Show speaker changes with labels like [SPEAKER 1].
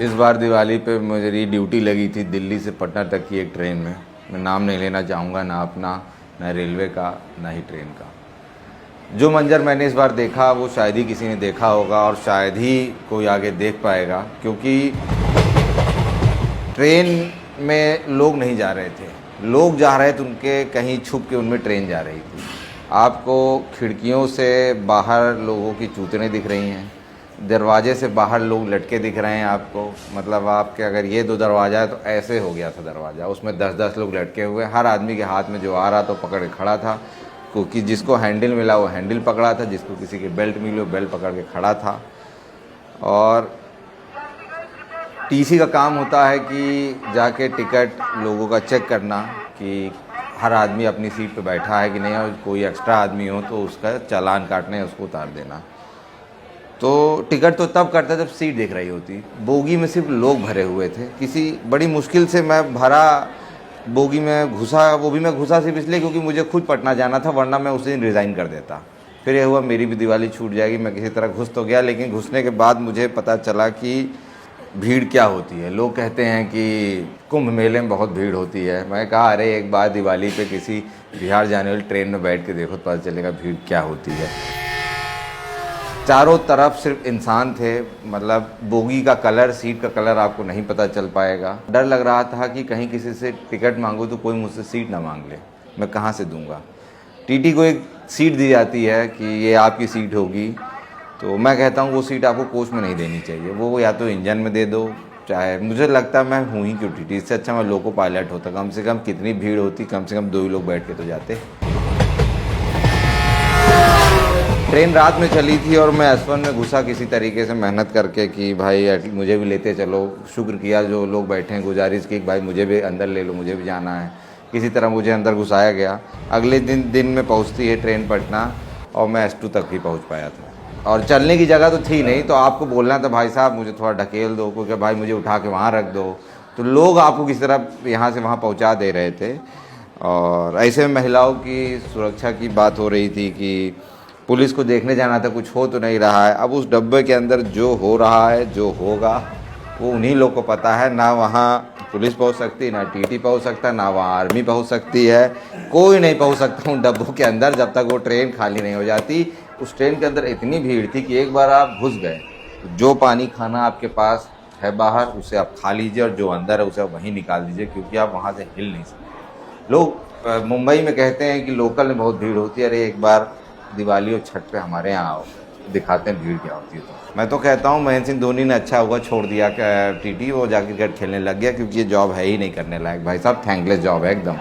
[SPEAKER 1] इस बार दिवाली पे मेरी ड्यूटी लगी थी दिल्ली से पटना तक की एक ट्रेन में। मैं नाम नहीं लेना चाहूँगा, ना अपना, ना रेलवे का, ना ही ट्रेन का। जो मंजर मैंने इस बार देखा वो शायद ही किसी ने देखा होगा और शायद ही कोई आगे देख पाएगा, क्योंकि ट्रेन में लोग नहीं जा रहे थे। लोग जा रहे थे उनके कहीं छुप के, उनमें ट्रेन जा रही थी। आपको खिड़कियों से बाहर लोगों की चूतनें दिख रही हैं, दरवाजे से बाहर लोग लटके दिख रहे हैं आपको। मतलब आपके अगर ये 2 दरवाज़ा है तो ऐसे हो गया था दरवाज़ा, उसमें 10-10 लोग लटके हुए। हर आदमी के हाथ में जो आ रहा था पकड़ के खड़ा था, क्योंकि जिसको हैंडल मिला वो हैंडल पकड़ा था, जिसको किसी के बेल्ट मिली वो बेल्ट पकड़ के खड़ा था। और टीसी का काम होता है कि जाके टिकट लोगों का चेक करना कि हर आदमी अपनी सीट पे बैठा है कि नहीं, और कोई एक्स्ट्रा आदमी हो तो उसका चालान काटने, उसको उतार देना। तो टिकट तो तब कटता जब सीट दिख रही होती। बोगी में सिर्फ लोग भरे हुए थे। किसी बड़ी मुश्किल से मैं भरा बोगी में घुसा, वो भी मैं घुसा सिर्फ इसलिए क्योंकि मुझे खुद पटना जाना था, वरना मैं उस दिन रिज़ाइन कर देता। फिर ये हुआ मेरी भी दिवाली छूट जाएगी। मैं किसी तरह घुस तो गया, लेकिन घुसने के बाद मुझे पता चला कि भीड़ क्या होती है। लोग कहते हैं कि कुंभ मेले में बहुत भीड़ होती है। मैं कहा अरे एक बार दिवाली पे किसी बिहार जाने वाली ट्रेन में बैठ के देखो तो पता चलेगा भीड़ क्या होती है। चारों तरफ सिर्फ इंसान थे। मतलब बोगी का कलर, सीट का कलर आपको नहीं पता चल पाएगा। डर लग रहा था कि कहीं किसी से टिकट मांगूँ तो कोई मुझसे सीट ना मांग ले, मैं कहाँ से दूंगा। टीटी को एक सीट दी जाती है कि ये आपकी सीट होगी, तो मैं कहता हूँ वो सीट आपको कोच में नहीं देनी चाहिए, वो या तो इंजन में दे दो। चाहे मुझे लगता है मैं हूँ ही क्यों टीटी, इससे अच्छा मैं लोको पायलट होता। कम से कम कितनी भीड़ होती, कम से कम 2 ही लोग बैठ के तो जाते। ट्रेन रात में चली थी और मैं S1 में घुसा किसी तरीके से मेहनत करके कि भाई मुझे भी लेते चलो। शुक्र किया जो लोग बैठे हैं, गुजारिश की भाई मुझे भी अंदर ले लो, मुझे भी जाना है। किसी तरह मुझे अंदर घुसाया गया। अगले दिन में पहुंचती है ट्रेन पटना, और मैं S2 तक ही पहुंच पाया था। और चलने की जगह तो थी नहीं, तो आपको बोलना था भाई साहब मुझे थोड़ा ढकेल दो, क्योंकि भाई मुझे उठा के वहाँ रख दो। तो लोग आपको किसी तरह यहाँ से वहाँ पहुँचा दे रहे थे। और ऐसे में महिलाओं की सुरक्षा की बात हो रही थी कि पुलिस को देखने जाना था, कुछ हो तो नहीं रहा है। अब उस डब्बे के अंदर जो हो रहा है, जो होगा, वो उन्हीं लोग को पता है। ना वहाँ पुलिस पहुँच सकती, ना टीटी पहुँच सकता, ना वहाँ आर्मी पहुँच सकती है। कोई नहीं पहुँच सकता उन डब्बों के अंदर जब तक वो ट्रेन खाली नहीं हो जाती। उस ट्रेन के अंदर इतनी भीड़ थी कि एक बार आप घुस गए, जो पानी खाना आपके पास है बाहर उसे आप खा लीजिए, और जो अंदर है उसे आप वहीं निकाल दीजिए, क्योंकि आप वहाँ से हिल नहीं सकते। लोग मुंबई में कहते हैं कि लोकल में बहुत भीड़ होती है। अरे एक बार दिवाली और छठ पे हमारे यहाँ आओ, दिखाते हैं भीड़ क्या होती है। तो मैं तो कहता हूँ महेंद्र सिंह धोनी ने अच्छा हुआ छोड़ दिया टीटी, वो जाके क्रिकेट खेलने लग गया, क्योंकि ये जॉब है ही नहीं करने लायक। भाई साहब थैंकलेस जॉब है एकदम।